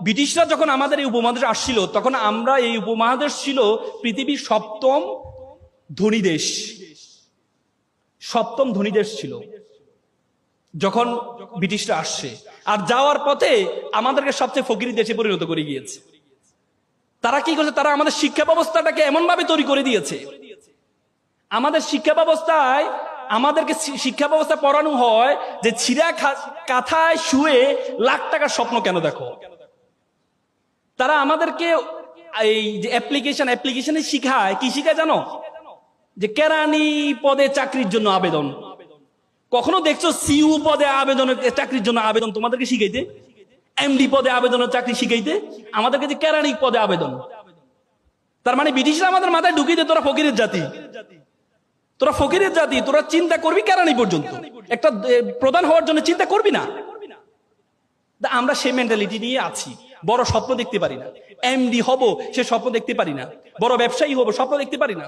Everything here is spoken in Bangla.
ব্রিটিশরা যখন আমাদের এই উপমহাদেশে আসছিল, তখন আমরা এই উপমহাদেশ ছিল পৃথিবীর সপ্তম ধনী দেশ, সপ্তম ধনী দেশ ছিল যখন ব্রিটিশরা আসছে। আর যাওয়ার পথে আমাদেরকে সবচেয়ে ফকিরি দেশে পরিণত করে গিয়েছে। তারা কি করছে? তারা আমাদের শিক্ষা ব্যবস্থাটাকে এমন ভাবে তৈরি করে দিয়েছে, আমাদের শিক্ষা ব্যবস্থায় আমাদেরকে শিক্ষা ব্যবস্থা পড়ানো হয় যে ছিঁড়া কাঁথায় শুয়ে লাখ টাকার স্বপ্ন কেন দেখো। তারা আমাদেরকে এই যে অ্যাপ্লিকেশনে শিখায়, কি শিখায় জানো? যে কেরানি পদে চাকরির জন্য আবেদন। কখনো দেখছো সিইউ পদে আবেদনের চাকরির জন্য আবেদন তোমাদেরকে শিখাইতে? এমডি পদে আবেদনের চাকরি শিখাইতে? আমাদেরকে যে কেরানি পদে আবেদন। তার মানে ব্রিটিশরা আমাদের মাথায় ঢুকিয়ে দেয় তোরা ফকিরের জাতি, তোরা ফকিরের জাতি, তোরা চিন্তা করবি কেরানি পর্যন্ত, একটা প্রধান হওয়ার জন্য চিন্তা করবি না। আমরা সেই মেন্টালিটি নিয়ে আছি। বড় স্বপ্ন দেখতে পারি না, এমডি হব সে স্বপ্ন দেখতে পারি না, বড় ব্যবসায়ী হব স্বপ্ন দেখতে পারি না।